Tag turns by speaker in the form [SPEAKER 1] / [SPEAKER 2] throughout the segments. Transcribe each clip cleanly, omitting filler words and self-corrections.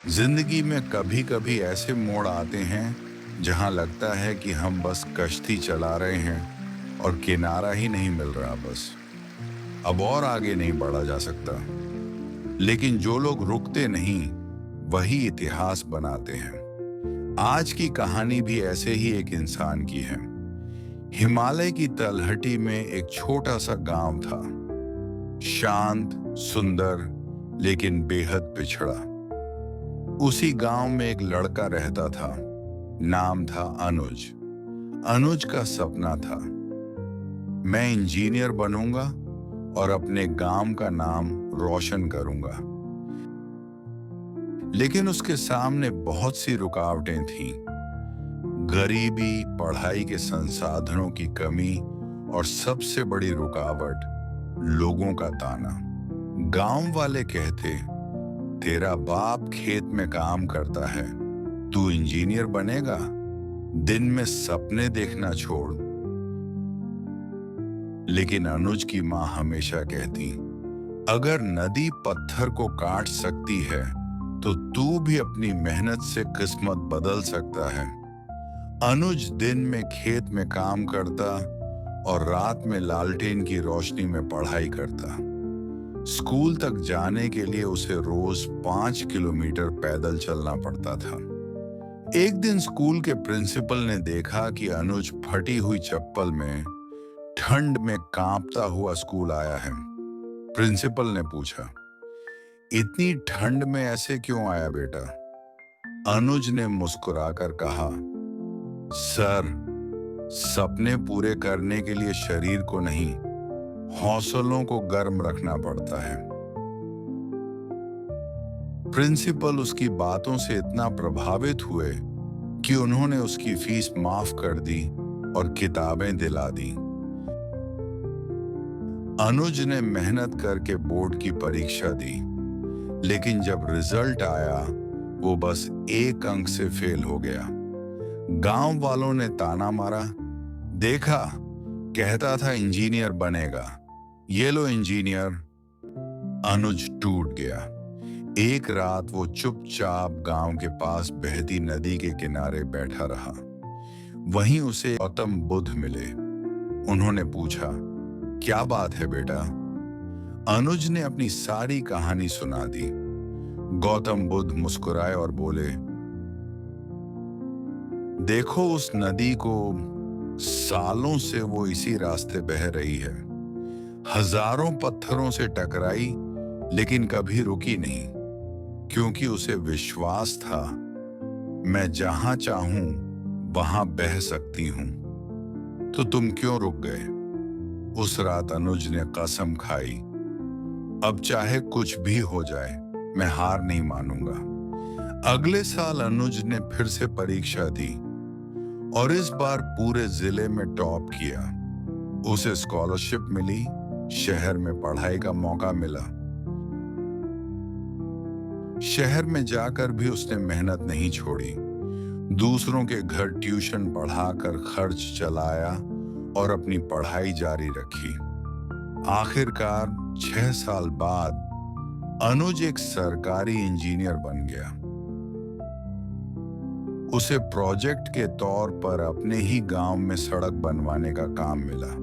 [SPEAKER 1] जिंदगी में कभी कभी ऐसे मोड़ आते हैं जहां लगता है कि हम बस कश्ती चला रहे हैं और किनारा ही नहीं मिल रहा। बस अब और आगे नहीं बढ़ा जा सकता। लेकिन जो लोग रुकते नहीं वही इतिहास बनाते हैं। आज की कहानी भी ऐसे ही एक इंसान की है। हिमालय की तलहटी में एक छोटा सा गांव था। शांत, सुंदर, लेकिन बेहद पिछड़ा। उसी गांव में एक लड़का रहता था। नाम था अनुज। अनुज का सपना था, मैं इंजीनियर बनूंगा और अपने गांव का नाम रोशन करूंगा। लेकिन उसके सामने बहुत सी रुकावटें थीं। गरीबी, पढ़ाई के संसाधनों की कमी और सबसे बड़ी रुकावट लोगों का ताना। गांव वाले कहते, तेरा बाप खेत में काम करता है, तू इंजीनियर बनेगा? दिन में सपने देखना छोड़। लेकिन अनुज की मां हमेशा कहती, अगर नदी पत्थर को काट सकती है तो तू भी अपनी मेहनत से किस्मत बदल सकता है। अनुज दिन में खेत में काम करता और रात में लालटेन की रोशनी में पढ़ाई करता। स्कूल तक जाने के लिए उसे रोज 5 किलोमीटर पैदल चलना पड़ता था। एक दिन स्कूल के प्रिंसिपल ने देखा कि अनुज फटी हुई चप्पल में ठंड में कांपता हुआ स्कूल आया है। प्रिंसिपल ने पूछा, इतनी ठंड में ऐसे क्यों आया बेटा? अनुज ने मुस्कुराकर कहा, सर, सपने पूरे करने के लिए शरीर को नहीं, हौसलों को गर्म रखना पड़ता है। प्रिंसिपल उसकी बातों से इतना प्रभावित हुए कि उन्होंने उसकी फीस माफ कर दी और किताबें दिला दी। अनुज ने मेहनत करके बोर्ड की परीक्षा दी, लेकिन जब रिजल्ट आया वो बस 1 अंक से फेल हो गया। गांव वालों ने ताना मारा, देखा, कहता था इंजीनियर बनेगा, ये लो इंजीनियर। अनुज टूट गया। एक रात वो चुपचाप गांव के पास बहती नदी के किनारे बैठा रहा। वहीं उसे गौतम बुद्ध मिले। उन्होंने पूछा, क्या बात है बेटा? अनुज ने अपनी सारी कहानी सुना दी। गौतम बुद्ध मुस्कुराए और बोले, देखो उस नदी को, सालों से वो इसी रास्ते बह रही है। हजारों पत्थरों से टकराई लेकिन कभी रुकी नहीं, क्योंकि उसे विश्वास था, मैं जहां चाहूं वहां बह सकती हूं। तो तुम क्यों रुक गए? उस रात अनुज ने कसम खाई, अब चाहे कुछ भी हो जाए मैं हार नहीं मानूंगा। अगले साल अनुज ने फिर से परीक्षा दी और इस बार पूरे जिले में टॉप किया। उसे स्कॉलरशिप मिली, शहर में पढ़ाई का मौका मिला। शहर में जाकर भी उसने मेहनत नहीं छोड़ी। दूसरों के घर ट्यूशन पढ़ाकर खर्च चलाया और अपनी पढ़ाई जारी रखी। आखिरकार 6 साल बाद अनुज एक सरकारी इंजीनियर बन गया। उसे प्रोजेक्ट के तौर पर अपने ही गांव में सड़क बनवाने का काम मिला।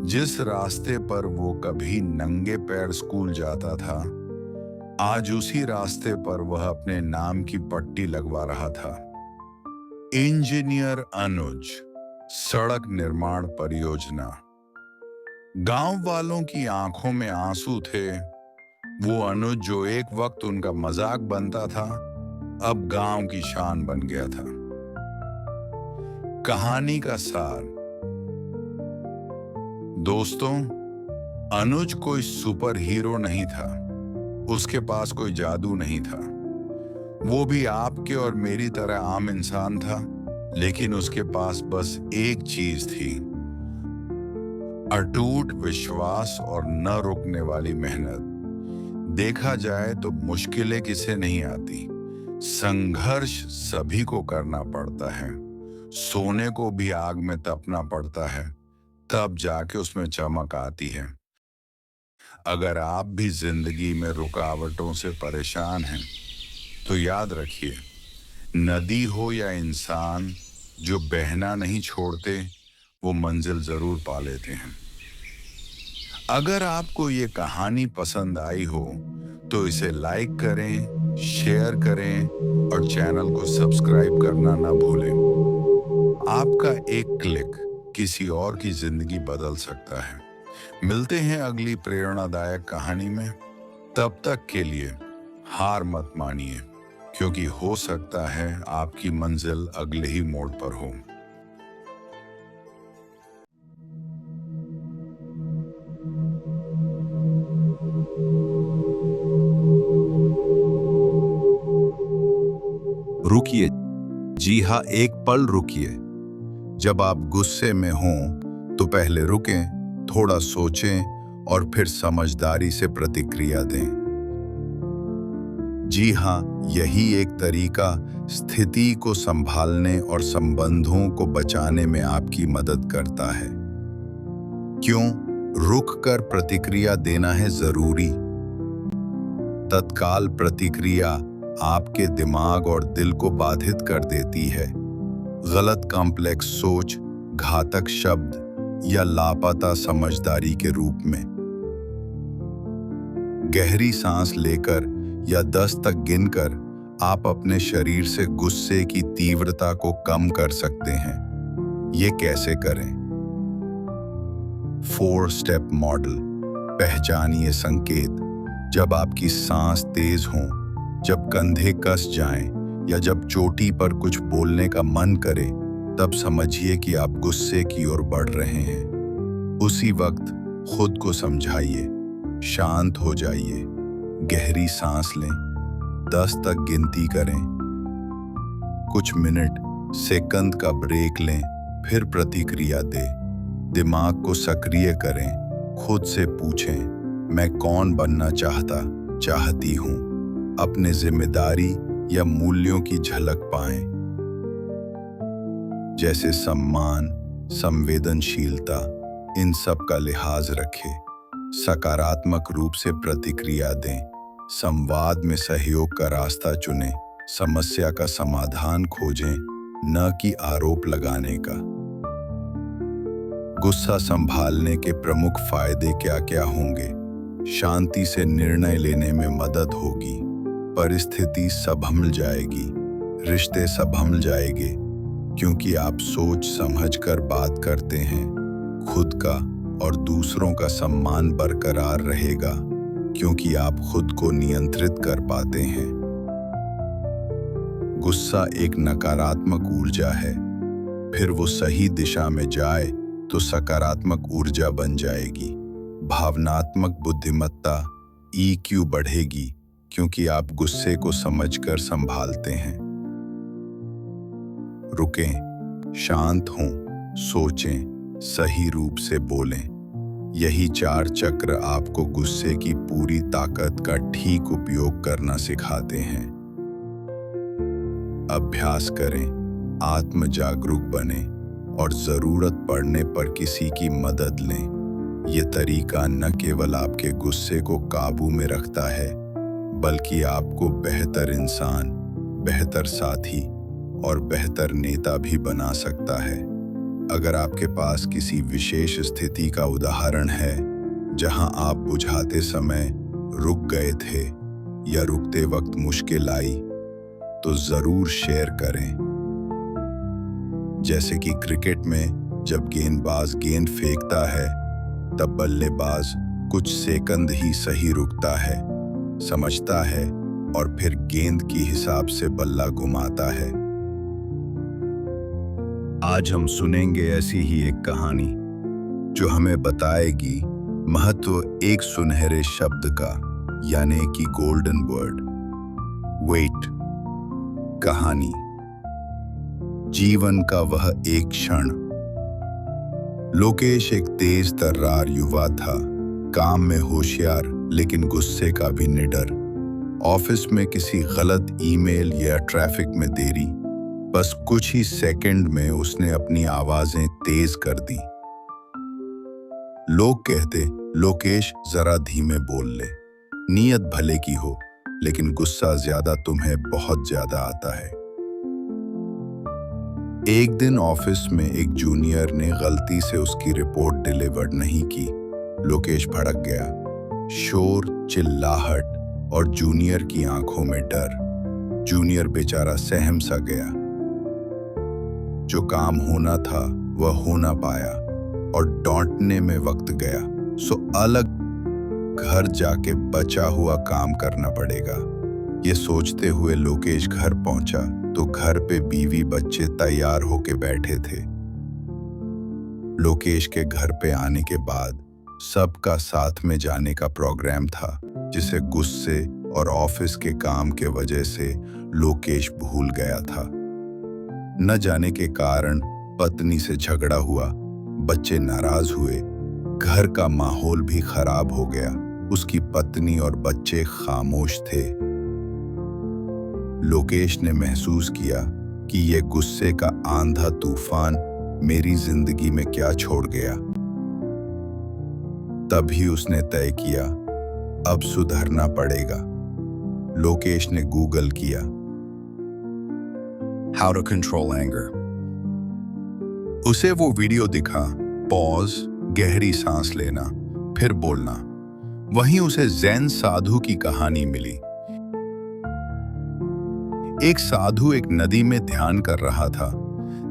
[SPEAKER 1] जिस रास्ते पर वो कभी नंगे पैर स्कूल जाता था, आज उसी रास्ते पर वह अपने नाम की पट्टी लगवा रहा था। इंजीनियर अनुज, सड़क निर्माण परियोजना। गांव वालों की आंखों में आंसू थे। वो अनुज जो एक वक्त उनका मजाक बनता था, अब गांव की शान बन गया था। कहानी का सार, दोस्तों, अनुज कोई सुपर हीरो नहीं था। उसके पास कोई जादू नहीं था। वो भी आपके और मेरी तरह आम इंसान था, लेकिन उसके पास बस एक चीज थी, अटूट विश्वास और न रुकने वाली मेहनत। देखा जाए तो मुश्किलें किसे नहीं आती, संघर्ष सभी को करना पड़ता है। सोने को भी आग में तपना पड़ता है, तब जाके उसमें चमक आती है। अगर आप भी जिंदगी में रुकावटों से परेशान हैं तो याद रखिए, नदी हो या इंसान, जो बहना नहीं छोड़ते वो मंजिल जरूर पा लेते हैं। अगर आपको ये कहानी पसंद आई हो तो इसे लाइक करें, शेयर करें और चैनल को सब्सक्राइब करना ना भूलें। आपका एक क्लिक किसी और की जिंदगी बदल सकता है। मिलते हैं अगली प्रेरणादायक कहानी में। तब तक के लिए हार मत मानिए, क्योंकि हो सकता है आपकी मंजिल अगले ही मोड़ पर हो।
[SPEAKER 2] रुकिए, जी हाँ, एक पल रुकिए। जब आप गुस्से में हों तो पहले रुकें, थोड़ा सोचें और फिर समझदारी से प्रतिक्रिया दें। जी हाँ, यही एक तरीका स्थिति को संभालने और संबंधों को बचाने में आपकी मदद करता है। क्यों? रुककर प्रतिक्रिया देना है जरूरी। तत्काल प्रतिक्रिया आपके दिमाग और दिल को बाधित कर देती है। गलत कॉम्प्लेक्स सोच, घातक शब्द या लापता समझदारी के रूप में। गहरी सांस लेकर या 10 तक गिनकर आप अपने शरीर से गुस्से की तीव्रता को कम कर सकते हैं। ये कैसे करें? 4 स्टेप मॉडल। पहचानिए संकेत। जब आपकी सांस तेज हो, जब कंधे कस जाएं या जब चोटी पर कुछ बोलने का मन करे, तब समझिए कि आप गुस्से की ओर बढ़ रहे हैं। उसी वक्त खुद को समझाइए, शांत हो जाइए, गहरी सांस लें, 10 तक गिनती करें, कुछ मिनट, सेकंड का ब्रेक लें, फिर प्रतिक्रिया दें। दिमाग को सक्रिय करें, खुद से पूछें, मैं कौन बनना चाहती हूँ। अपने जिम्मेदारी या मूल्यों की झलक पाएं, जैसे सम्मान, संवेदनशीलता, इन सब का लिहाज रखें। सकारात्मक रूप से प्रतिक्रिया दें, संवाद में सहयोग का रास्ता चुनें, समस्या का समाधान खोजें, न कि आरोप लगाने का। गुस्सा संभालने के प्रमुख फायदे क्या क्या होंगे? शांति से निर्णय लेने में मदद होगी, परिस्थिति संभल जाएगी, रिश्ते संभल जाएंगे, क्योंकि आप सोच समझकर बात करते हैं। खुद का और दूसरों का सम्मान बरकरार रहेगा, क्योंकि आप खुद को नियंत्रित कर पाते हैं। गुस्सा एक नकारात्मक ऊर्जा है, फिर वो सही दिशा में जाए तो सकारात्मक ऊर्जा बन जाएगी। भावनात्मक बुद्धिमत्ता EQ बढ़ेगी, क्योंकि आप गुस्से को समझकर संभालते हैं। रुकें, शांत हों, सोचें, सही रूप से बोलें। यही 4 चक्र आपको गुस्से की पूरी ताकत का ठीक उपयोग करना सिखाते हैं। अभ्यास करें, आत्म जागरूक बनें और जरूरत पड़ने पर किसी की मदद लें। ये तरीका न केवल आपके गुस्से को काबू में रखता है, बल्कि आपको बेहतर इंसान, बेहतर साथी और बेहतर नेता भी बना सकता है। अगर आपके पास किसी विशेष स्थिति का उदाहरण है जहां आप बुझाते समय रुक गए थे या रुकते वक्त मुश्किल आई, तो जरूर शेयर करें। जैसे कि क्रिकेट में जब गेंदबाज गेंद फेंकता है, तब बल्लेबाज कुछ सेकंड ही सही रुकता है, समझता है और फिर गेंद की हिसाब से बल्ला घुमाता है। आज हम सुनेंगे ऐसी ही एक कहानी जो हमें बताएगी महत्व एक सुनहरे शब्द का, यानी कि गोल्डन वर्ड, वेट। कहानी। जीवन का वह एक क्षण। लोकेश एक तेज तर्रार युवा था, काम में होशियार लेकिन गुस्से का भी निडर। ऑफिस में किसी गलत ईमेल या ट्रैफिक में देरी, बस कुछ ही सेकंड में उसने अपनी आवाजें तेज कर दी। लोग कहते, लोकेश जरा धीमे बोल ले, नीयत भले की हो, लेकिन गुस्सा ज्यादा तुम्हें बहुत ज्यादा आता है। एक दिन ऑफिस में एक जूनियर ने गलती से उसकी रिपोर्ट डिलीवर नहीं की। लोकेश भड़क गया। शोर, चिल्लाहट और जूनियर की आंखों में डर। जूनियर बेचारा सहम सा गया। जो काम होना था वह हो ना पाया और डांटने में वक्त गया, सो अलग घर जाके बचा हुआ काम करना पड़ेगा। ये सोचते हुए लोकेश घर पहुंचा तो घर पे बीवी बच्चे तैयार होके बैठे थे। लोकेश के घर पे आने के बाद सबका साथ में जाने का प्रोग्राम था, जिसे गुस्से और ऑफिस के काम के वजह से लोकेश भूल गया था। न जाने के कारण पत्नी से झगड़ा हुआ, बच्चे नाराज हुए, घर का माहौल भी खराब हो गया। उसकी पत्नी और बच्चे खामोश थे। लोकेश ने महसूस किया कि यह गुस्से का आंधा तूफान मेरी जिंदगी में क्या छोड़ गया। तभी उसने तय किया, अब सुधरना पड़ेगा। लोकेश ने गूगल किया हाउ टू कंट्रोल एंगर। उसे वो वीडियो दिखा, पॉज, गहरी सांस लेना, फिर बोलना। वहीं उसे ज़ेन साधु की कहानी मिली। एक साधु एक नदी में ध्यान कर रहा था।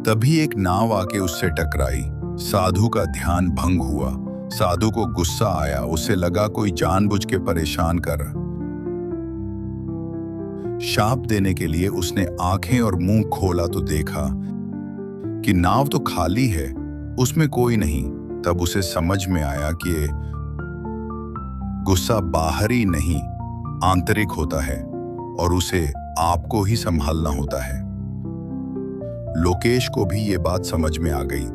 [SPEAKER 2] तभी एक नाव आके उससे टकराई। साधु का ध्यान भंग हुआ। साधु को गुस्सा आया। उसे लगा कोई जानबूझ के परेशान कर रहा। शाप देने के लिए उसने आंखें और मुंह खोला तो देखा कि नाव तो खाली है, उसमें कोई नहीं। तब उसे समझ में आया कि गुस्सा बाहरी नहीं, आंतरिक होता है और उसे आपको ही संभालना होता है। लोकेश को भी ये बात समझ में आ गई।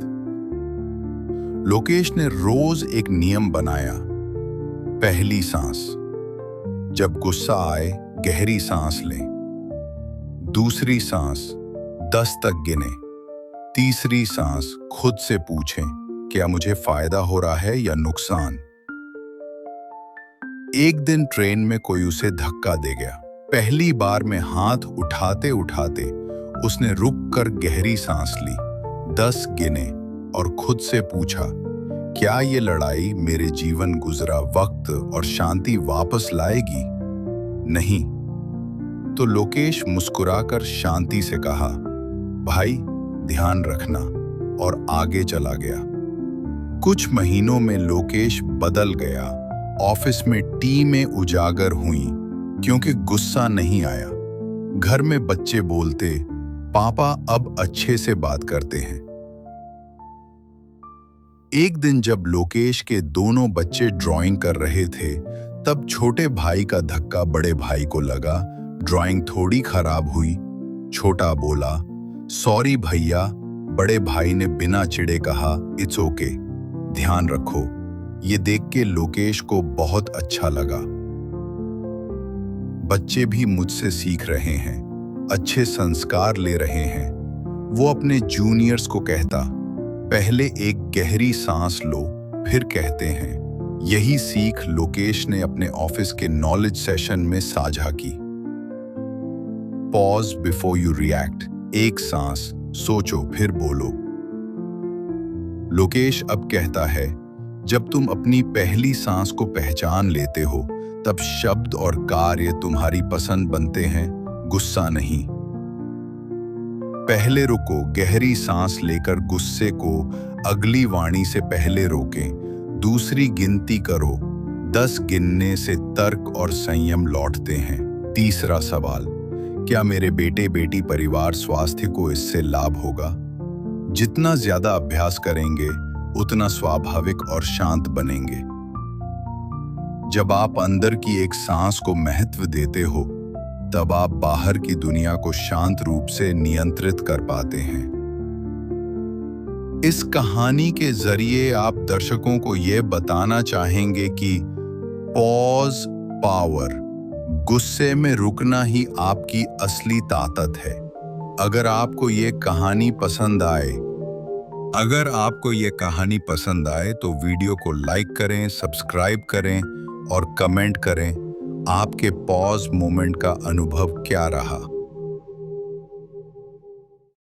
[SPEAKER 2] लोकेश ने रोज एक नियम बनाया। पहली सांस, जब गुस्सा आए गहरी सांस लें। दूसरी सांस, 10 तक गिने। तीसरी सांस, खुद से पूछें, क्या मुझे फायदा हो रहा है या नुकसान। एक दिन ट्रेन में कोई उसे धक्का दे गया। पहली बार में हाथ उठाते उठाते उसने रुक कर गहरी सांस ली, 10 गिने और खुद से पूछा, क्या ये लड़ाई मेरे जीवन गुजरा वक्त और शांति वापस लाएगी? नहीं। तो लोकेश मुस्कुराकर शांति से कहा, भाई ध्यान रखना, और आगे चला गया। कुछ महीनों में लोकेश बदल गया। ऑफिस में टीमें उजागर हुईं क्योंकि गुस्सा नहीं आया। घर में बच्चे बोलते, पापा अब अच्छे से बात करते हैं। एक दिन जब लोकेश के दोनों बच्चे ड्राइंग कर रहे थे, तब छोटे भाई का धक्का बड़े भाई को लगा। ड्राइंग थोड़ी खराब हुई। छोटा बोला, सॉरी भैया। बड़े भाई ने बिना चिढ़े कहा, इट्स ओके, ध्यान रखो। ये देख के लोकेश को बहुत अच्छा लगा। बच्चे भी मुझसे सीख रहे हैं, अच्छे संस्कार ले रहे हैं। वो अपने जूनियर्स को कहता, पहले एक गहरी सांस लो, फिर कहते हैं। यही सीख लोकेश ने अपने ऑफिस के नॉलेज सेशन में साझा की। Pause before you react. एक सांस, सोचो फिर बोलो। लोकेश अब कहता है, जब तुम अपनी पहली सांस को पहचान लेते हो, तब शब्द और कार्य तुम्हारी पसंद बनते हैं, गुस्सा नहीं। पहले रुको, गहरी सांस लेकर गुस्से को अगली वाणी से पहले रोकें। दूसरी गिनती करो, 10 गिनने से तर्क और संयम लौटते हैं। तीसरा सवाल, क्या मेरे बेटे बेटी परिवार स्वास्थ्य को इससे लाभ होगा? जितना ज्यादा अभ्यास करेंगे उतना स्वाभाविक और शांत बनेंगे। जब आप अंदर की एक सांस को महत्व देते हो, तब आप बाहर की दुनिया को शांत रूप से नियंत्रित कर पाते हैं। इस कहानी के जरिए आप दर्शकों को यह बताना चाहेंगे कि पॉज पावर, गुस्से में रुकना ही आपकी असली ताकत है। अगर आपको ये कहानी पसंद आए तो वीडियो को लाइक करें, सब्सक्राइब करें और कमेंट करें आपके पॉज मोमेंट का अनुभव क्या रहा?